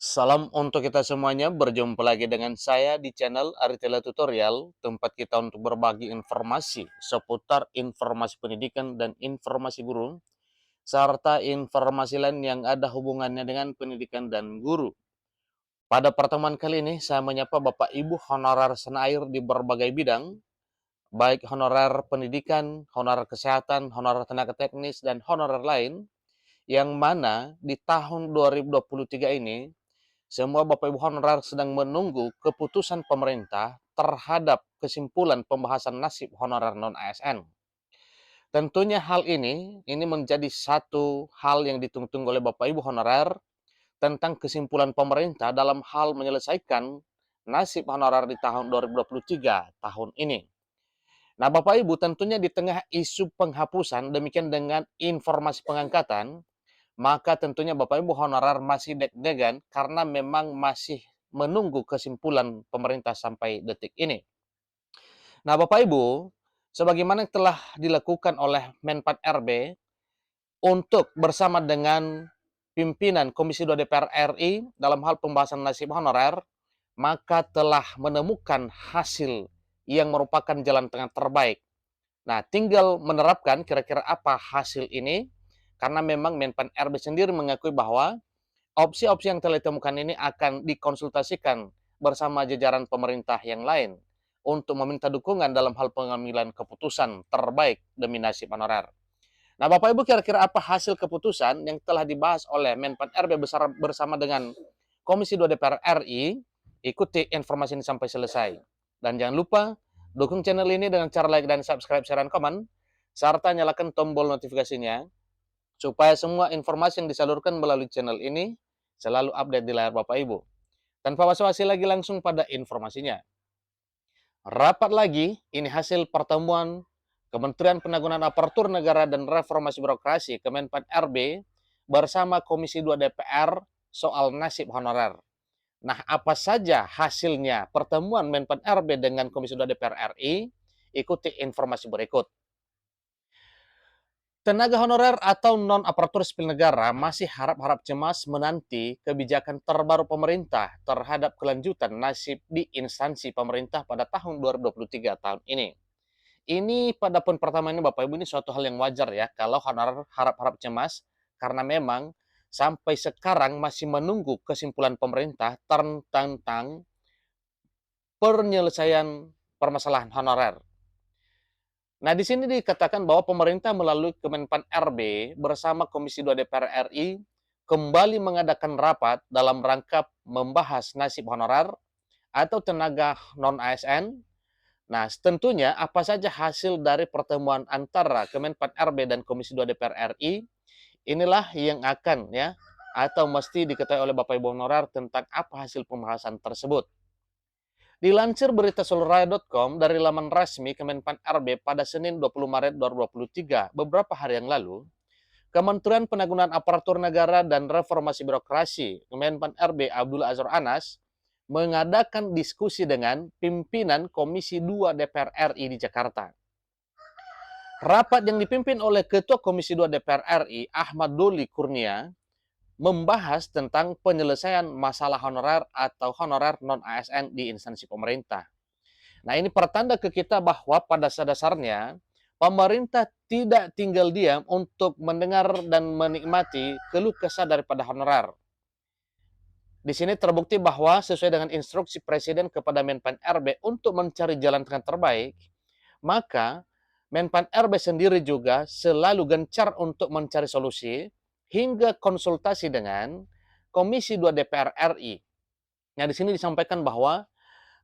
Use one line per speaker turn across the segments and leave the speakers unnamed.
Salam untuk kita semuanya, berjumpa lagi dengan saya di channel Aritela Tutorial, tempat kita untuk berbagi informasi seputar informasi pendidikan dan informasi guru, serta informasi lain yang ada hubungannya dengan pendidikan dan guru. Pada pertemuan kali ini, saya menyapa Bapak Ibu honorer senair di berbagai bidang, baik honorer pendidikan, honorer kesehatan, honorer tenaga teknis, dan honorer lain, yang mana di tahun 2023 ini semua Bapak Ibu honorer sedang menunggu keputusan pemerintah terhadap kesimpulan pembahasan nasib honorer non-ASN. Tentunya hal ini menjadi satu hal yang ditunggu-tunggu oleh Bapak Ibu honorer tentang kesimpulan pemerintah dalam hal menyelesaikan nasib honorer di tahun 2023 tahun ini. Nah, Bapak Ibu, tentunya di tengah isu penghapusan, demikian dengan informasi pengangkatan, maka tentunya Bapak Ibu honorer masih deg-degan karena memang masih menunggu kesimpulan pemerintah sampai detik ini. Nah, Bapak Ibu, sebagaimana yang telah dilakukan oleh Menpan RB untuk bersama dengan pimpinan Komisi 2 DPR RI dalam hal pembahasan nasib honorer, maka telah menemukan hasil yang merupakan jalan tengah terbaik. Nah, tinggal menerapkan kira-kira apa hasil ini, karena memang Menpan RB sendiri mengakui bahwa opsi-opsi yang telah ditemukan ini akan dikonsultasikan bersama jajaran pemerintah yang lain untuk meminta dukungan dalam hal pengambilan keputusan terbaik demi nasib honorer. Nah, Bapak Ibu, kira-kira apa hasil keputusan yang telah dibahas oleh Menpan RB bersama dengan Komisi 2 DPR RI? Ikuti informasi ini sampai selesai. Dan jangan lupa dukung channel ini dengan cara like dan subscribe, share, dan komen, serta nyalakan tombol notifikasinya supaya semua informasi yang disalurkan melalui channel ini selalu update di layar Bapak Ibu. Tanpa basa-basi lagi, langsung pada informasinya. Rapat lagi, ini hasil pertemuan Kementerian Penanggulangan Aparatur Negara dan Reformasi Birokrasi Kemenpan RB bersama Komisi 2 DPR soal nasib honorer. Nah, apa saja hasilnya pertemuan Menpan RB dengan Komisi 2 DPR RI? Ikuti informasi berikut. Tenaga honorer atau non-aparatur sipil negara masih harap-harap cemas menanti kebijakan terbaru pemerintah terhadap kelanjutan nasib di instansi pemerintah pada tahun 2023 tahun ini. Ini pada poin pertama ini Bapak Ibu, ini suatu hal yang wajar ya kalau honorer harap-harap cemas karena memang sampai sekarang masih menunggu kesimpulan pemerintah tentang penyelesaian permasalahan honorer. Nah, di sini dikatakan bahwa pemerintah melalui Kemenpan RB bersama Komisi 2 DPR RI kembali mengadakan rapat dalam rangka membahas nasib honorer atau tenaga non-ASN. Nah, tentunya apa saja hasil dari pertemuan antara Kemenpan RB dan Komisi 2 DPR RI, inilah yang akan ya atau mesti diketahui oleh Bapak Ibu honorer tentang apa hasil pembahasan tersebut. Dilansir berita seluruhraya.com dari laman resmi Kemenpan RB pada Senin 20 Maret 2023, beberapa hari yang lalu, Kementerian Penanggulangan Aparatur Negara dan Reformasi Birokrasi Kemenpan RB Abdullah Azwar Anas mengadakan diskusi dengan pimpinan Komisi 2 DPR RI di Jakarta. Rapat yang dipimpin oleh Ketua Komisi 2 DPR RI Ahmad Doli Kurnia membahas tentang penyelesaian masalah honorer atau honorer non-ASN di instansi pemerintah. Nah, ini pertanda ke kita bahwa pada dasarnya pemerintah tidak tinggal diam untuk mendengar dan menikmati keluh kesah daripada honorer. Di sini terbukti bahwa sesuai dengan instruksi Presiden kepada Menpan RB untuk mencari jalan tengah terbaik, maka Menpan RB sendiri juga selalu gencar untuk mencari solusi hingga konsultasi dengan Komisi 2 DPR RI. Nah, di sini disampaikan bahwa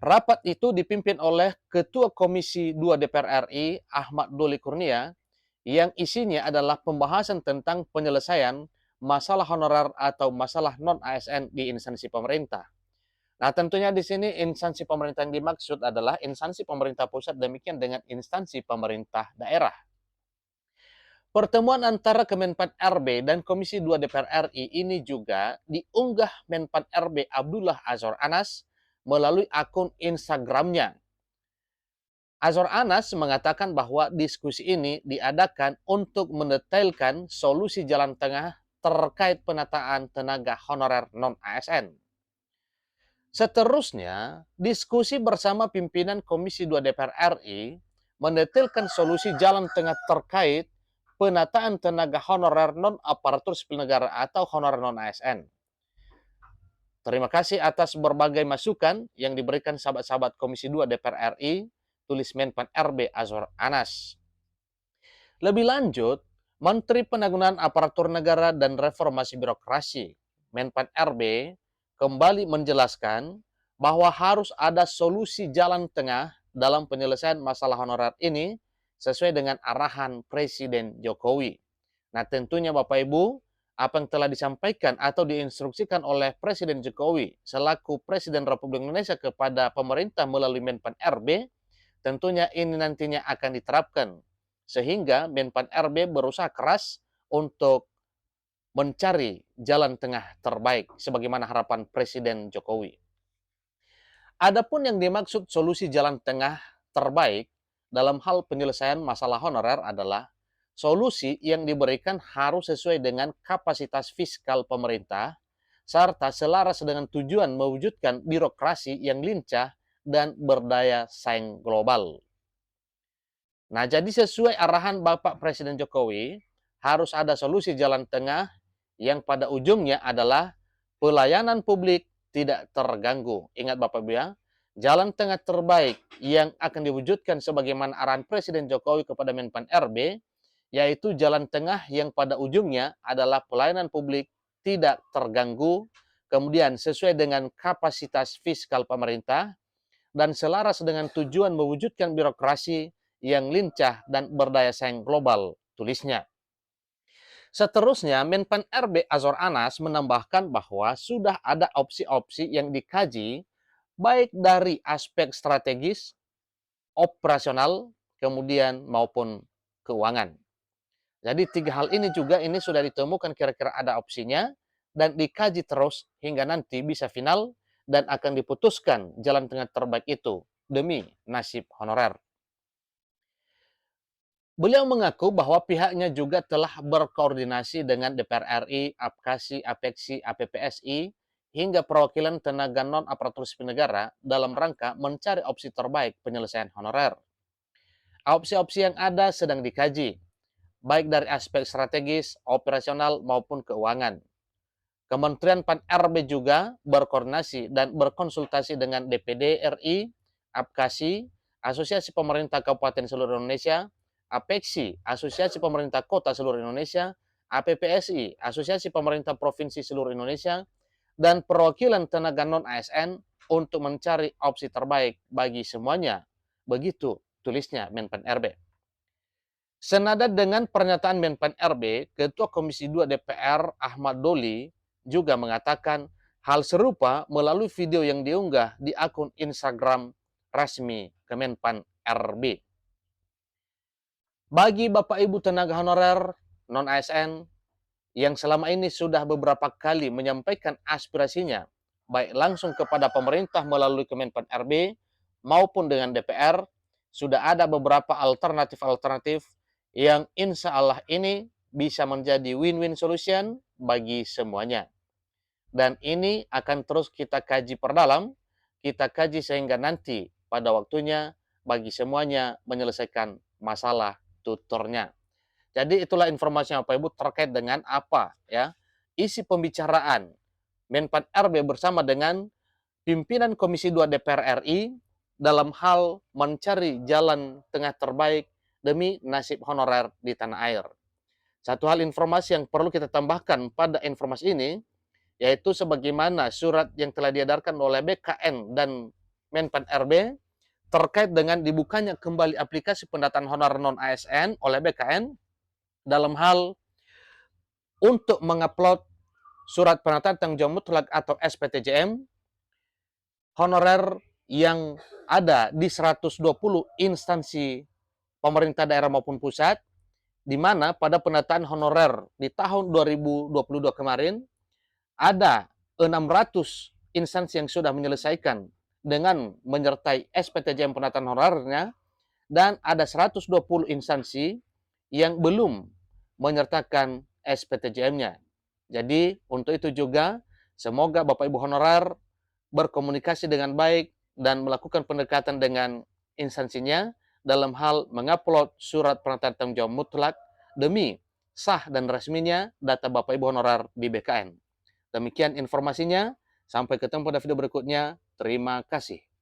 rapat itu dipimpin oleh Ketua Komisi 2 DPR RI, Ahmad Doli Kurnia, yang isinya adalah pembahasan tentang penyelesaian masalah honorer atau masalah non-ASN di instansi pemerintah. Nah, tentunya di sini instansi pemerintah yang dimaksud adalah instansi pemerintah pusat, demikian dengan instansi pemerintah daerah. Pertemuan antara Kemenpan RB dan Komisi 2 DPR RI ini juga diunggah Menpan RB Abdullah Azwar Anas melalui akun Instagramnya. Azwar Anas mengatakan bahwa diskusi ini diadakan untuk mendetailkan solusi jalan tengah terkait penataan tenaga honorer non-ASN. Seterusnya, diskusi bersama pimpinan Komisi 2 DPR RI mendetailkan solusi jalan tengah terkait penataan tenaga honorer non-aparatur sipil negara atau honorer non-ASN. Terima kasih atas berbagai masukan yang diberikan sahabat-sahabat Komisi 2 DPR RI, tulis Menpan RB Azwar Anas. Lebih lanjut, Menteri Penanggulangan Aparatur Negara dan Reformasi Birokrasi, Menpan RB, kembali menjelaskan bahwa harus ada solusi jalan tengah dalam penyelesaian masalah honorer ini sesuai dengan arahan Presiden Jokowi. Nah, tentunya Bapak Ibu, apa yang telah disampaikan atau diinstruksikan oleh Presiden Jokowi selaku Presiden Republik Indonesia kepada pemerintah melalui Menpan RB, tentunya ini nantinya akan diterapkan. Sehingga Menpan RB berusaha keras untuk mencari jalan tengah terbaik sebagaimana harapan Presiden Jokowi. Adapun yang dimaksud solusi jalan tengah terbaik dalam hal penyelesaian masalah honorer adalah solusi yang diberikan harus sesuai dengan kapasitas fiskal pemerintah serta selaras dengan tujuan mewujudkan birokrasi yang lincah dan berdaya saing global. Nah, jadi sesuai arahan Bapak Presiden Jokowi, harus ada solusi jalan tengah yang pada ujungnya adalah pelayanan publik tidak terganggu. Ingat Bapak Ibu ya, jalan tengah terbaik yang akan diwujudkan sebagaimana arahan Presiden Jokowi kepada Menpan RB, yaitu jalan tengah yang pada ujungnya adalah pelayanan publik tidak terganggu, kemudian sesuai dengan kapasitas fiskal pemerintah, dan selaras dengan tujuan mewujudkan birokrasi yang lincah dan berdaya saing global, tulisnya. Seterusnya, Menpan RB Azwar Anas menambahkan bahwa sudah ada opsi-opsi yang dikaji baik dari aspek strategis, operasional, kemudian maupun keuangan. Jadi tiga hal ini juga ini sudah ditemukan kira-kira ada opsinya dan dikaji terus hingga nanti bisa final dan akan diputuskan jalan tengah terbaik itu demi nasib honorer. Beliau mengaku bahwa pihaknya juga telah berkoordinasi dengan DPR RI, APKASI, APEKSI, APPSI, hingga perwakilan tenaga non-aparatur sipil negara dalam rangka mencari opsi terbaik penyelesaian honorer. Opsi-opsi yang ada sedang dikaji, baik dari aspek strategis, operasional, maupun keuangan. Kementerian Pan-RB juga berkoordinasi dan berkonsultasi dengan DPD RI, APKASI, Asosiasi Pemerintah Kabupaten Seluruh Indonesia, APEKSI, Asosiasi Pemerintah Kota Seluruh Indonesia, APPSI, Asosiasi Pemerintah Provinsi Seluruh Indonesia, dan perwakilan tenaga non-ASN untuk mencari opsi terbaik bagi semuanya. Begitu tulisnya Menpan RB. Senada dengan pernyataan Menpan RB, Ketua Komisi 2 DPR Ahmad Doli juga mengatakan hal serupa melalui video yang diunggah di akun Instagram resmi Kemenpan RB. Bagi Bapak Ibu tenaga honorer non-ASN yang selama ini sudah beberapa kali menyampaikan aspirasinya, baik langsung kepada pemerintah melalui Kemenpan RB maupun dengan DPR, sudah ada beberapa alternatif-alternatif yang insya Allah ini bisa menjadi win-win solution bagi semuanya. Dan ini akan terus kita kaji perdalam, kita kaji sehingga nanti pada waktunya bagi semuanya menyelesaikan masalah tutornya. Jadi itulah informasi Bapak Ibu terkait dengan apa ya isi pembicaraan Menpan RB bersama dengan pimpinan Komisi 2 DPR RI dalam hal mencari jalan tengah terbaik demi nasib honorer di tanah air. Satu hal informasi yang perlu kita tambahkan pada informasi ini, yaitu sebagaimana surat yang telah diedarkan oleh BKN dan Menpan RB terkait dengan dibukanya kembali aplikasi pendataan honorer non-ASN oleh BKN dalam hal untuk mengupload surat penataan tanggung jawab mutlak atau SPTJM honorer yang ada di 120 instansi pemerintah daerah maupun pusat, di mana pada penataan honorer di tahun 2022 kemarin ada 600 instansi yang sudah menyelesaikan dengan menyertai SPTJM penataan honorernya, dan ada 120 instansi yang belum menyertakan SPTJM-nya. Jadi untuk itu juga semoga Bapak Ibu honorer berkomunikasi dengan baik dan melakukan pendekatan dengan instansinya dalam hal mengupload surat pernyataan tanggung jawab mutlak demi sah dan resminya data Bapak Ibu honorer di BKN. Demikian informasinya, sampai ketemu pada video berikutnya. Terima kasih.